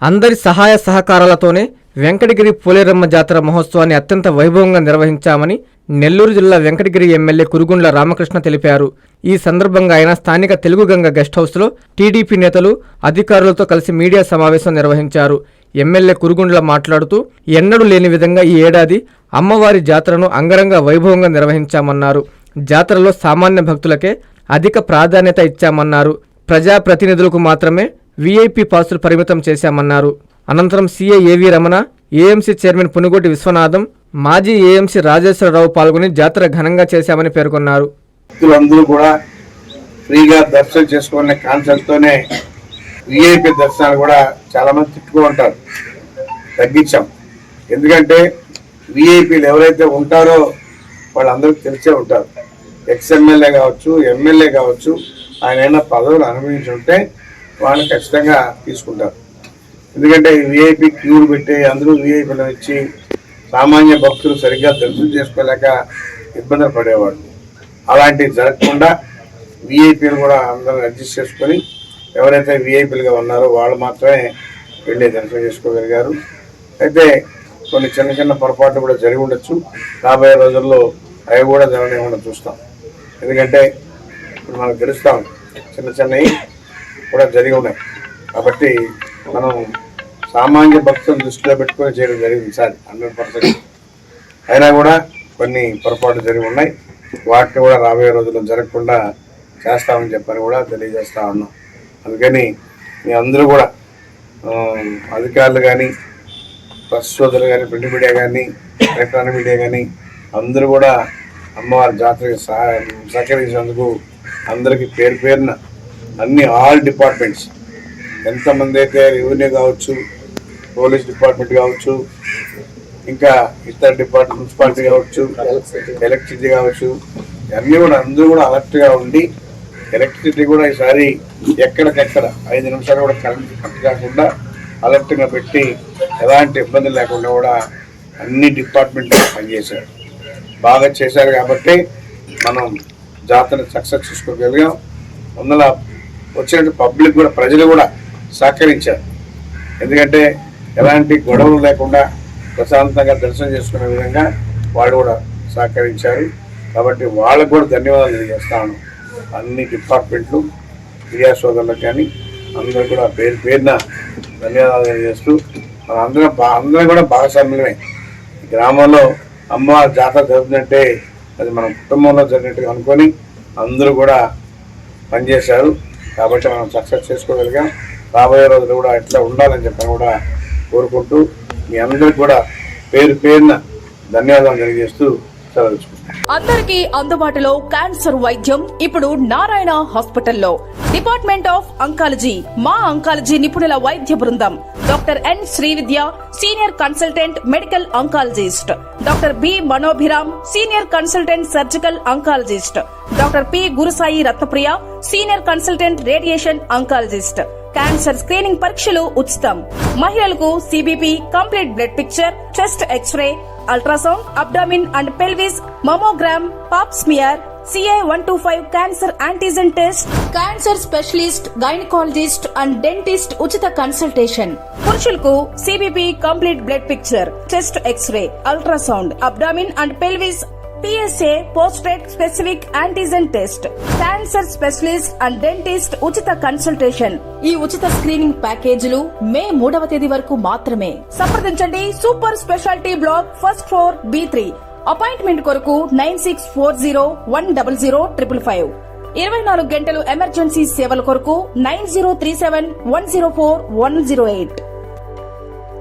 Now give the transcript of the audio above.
అందరి సహాయ సహకారాలతోనే వెంకటగిరి పోలేరమ్మ జాతర మహోత్సవాన్ని అత్యంత వైభవంగా నిర్వహించామని నెల్లూరు జిల్లా వెంకటగిరి ఎమ్మెల్యే కురుగుండ్ల రామకృష్ణ తెలిపారు. ఈ సందర్భంగా ఆయన స్థానిక తెలుగుగంగ గెస్ట్ హౌస్లో టీడీపీ నేతలు, అధికారులతో కలిసి మీడియా సమావేశం నిర్వహించారు. ఎమ్మెల్యే కురుగుండ్ల మాట్లాడుతూ ఎన్నడూ లేని విధంగా ఈ ఏడాది అమ్మవారి జాతరను అంగరంగ వైభవంగా నిర్వహించామన్నారు. జాతరలో సామాన్య భక్తులకే అధిక ప్రాధాన్యత ఇచ్చామన్నారు. ప్రజాప్రతినిధులకు మాత్రమే వీఐపీ పాసులు పరిమితం చేశామన్నారు. అనంతరం సీఐ ఏవి రమణ, ఏఎంసీ చైర్మన్ పునుగోటి విశ్వనాథం, మాజీ ఏఎంసీ రాజేశ్వరరావు పాల్గొని జాతర ఘనంగా చేశామని పేర్కొన్నారు. భక్తులందరూ కూడా ఫ్రీగా దర్శనం చేసుకునే కాన్సెప్ట్ తోనే వీఐపీ దర్శనాలు కూడా చాలా మంది తిట్టుకో ఉంటారు. తగ్గించాం. ఎందుకంటే వీఐపీలు ఎవరైతే ఉంటారో వాళ్ళందరికీ తెలిసే ఉంటారు. ఎక్స్ఎమ్మెల్యే కావచ్చు, ఎమ్మెల్యే కావచ్చు, ఆయన ఏమైనా పదవులు అనుభవించి ఉంటే వాళ్ళని ఖచ్చితంగా తీసుకుంటారు. ఎందుకంటే వీఐపీ క్యూలు పెట్టి అందరూ వీఐపీలు ఇచ్చి సామాన్య భక్తులు సరిగ్గా దర్శనం చేసుకోలేక ఇబ్బందులు పడేవాడు. అలాంటివి జరగకుండా వీఐపీలు కూడా అందరూ అడ్జస్ట్ చేసుకొని ఎవరైతే వీఐపీలుగా ఉన్నారో వాళ్ళు మాత్రమే వెళ్ళి దర్శనం చేసుకోగలిగారు. అయితే కొన్ని చిన్న చిన్న పొరపాట్లు కూడా జరిగి ఉండొచ్చు. రాబోయే రోజుల్లో అవి కూడా జరగకుండా చూస్తాం. ఎందుకంటే ఇప్పుడు మనకు తెలుస్తాం చిన్న చిన్నవి కూడా జరిగి ఉన్నాయి. కాబట్టి మనం సామాన్య భక్తులను దృష్టిలో పెట్టుకొని చేయడం జరిగింది సార్ 100%. అయినా కూడా కొన్ని పొరపాట్లు జరిగి ఉన్నాయి. వాటిని కూడా రాబోయే రోజుల్లో జరగకుండా చేస్తామని చెప్పని కూడా తెలియజేస్తా ఉన్నాం. అందుకని మీ అందరూ కూడా అధికారులు కానీ, ప్రెస్ సోదరులు కానీ, ప్రింట్ మీడియా కానీ, ఎలక్ట్రానిక్ మీడియా కానీ అందరూ కూడా అమ్మవారి జాతరకి సహకరించినందుకు అందరికీ పేరు పేరున అన్ని ఆల్ డిపార్ట్మెంట్స్ ఎంతమంది అయితే రెవెన్యూ కావచ్చు, పోలీస్ డిపార్ట్మెంట్ కావచ్చు, ఇంకా ఇతర డిపార్ట్మెంట్ మున్సిపాలిటీ కావచ్చు, ఎలక్ట్రిసిటీ కావచ్చు, అన్నీ కూడా అందరూ కూడా అలర్ట్గా ఉండి ఎలక్ట్రిసిటీ కూడా ఈసారి ఎక్కడికెక్కడ 5 నిమిషాలు కూడా కరెంట్ కట్ కాకుండా అలర్ట్గా పెట్టి ఎలాంటి ఇబ్బంది లేకుండా కూడా అన్ని డిపార్ట్మెంట్లు పనిచేశారు. బాగా చేశారు కాబట్టి మనం జాతర సక్సెస్ చేసుకోగలిగాం. అందులో వచ్చినట్టు పబ్లిక్ కూడా, ప్రజలు కూడా సహకరించారు. ఎందుకంటే ఎలాంటి గొడవలు లేకుండా ప్రశాంతంగా దర్శనం చేసుకునే విధంగా వాళ్ళు కూడా సహకరించారు. కాబట్టి వాళ్ళకు కూడా ధన్యవాదాలు తెలియజేస్తాను. అన్ని డిపార్ట్మెంట్లు, మీడియా సోదరులకు కానీ అందరూ కూడా పేరు పేరున ధన్యవాదాలు తెలియజేస్తూ అందరం కూడా భాగస్వామ్యమే. గ్రామంలో అమ్మవారి జాతర జరుగుతుందంటే అది మన కుటుంబంలో జరిగినట్టుగా అనుకొని అందరూ కూడా పనిచేశారు. కాబట్టి మనం సక్సెస్ చేసుకోగలిగాం. రాబోయే రోజులు కూడా ఎట్లా ఉండాలని చెప్పని కూడా కోరుకుంటూ మీ అందరికి కూడా పేరు పేరున ధన్యవాదాలు తెలియజేస్తూ సెలవు. అందరికీ అందుబాటులో క్యాన్సర్ వైద్యం ఇప్పుడు నారాయణ హాస్పిటల్లో. డిపార్ట్మెంట్ ఆఫ్ అంకాలజీ, మా అంకాలజీ నిపుణుల వైద్య బృందం. Doctor N Srividya, senior consultant medical oncologist. Doctor B Manobhiram, senior consultant surgical oncologist. Doctor P Gurusai Ratnapriya, senior consultant radiation oncologist. Cancer screening పరీక్షలు ఉచితం. మహిళలకు CBP, complete blood picture, chest x ray, ultrasound, abdomen and pelvis, mammogram, pap smear, CA-125 cancer antigen test, cancer specialist, gynaecologist and dentist ఉచిత consultation. పురుషులకు CBP, complete blood picture, chest x ray, ultrasound, abdomen and pelvis, PSA పోస్ట్రేట్ specific antigen test, cancer specialist and dentist ఉచిత consultation. ఈ ఉచిత screening ప్యాకేజీలు మే 3వ తేదీ వరకు మాత్రమే. సంప్రదించండి super speciality block, first floor, B3. Appointment కొరకు 9640100555. 24 గంటలు ఎమర్జెన్సీ సేవల కొరకు 9037104108.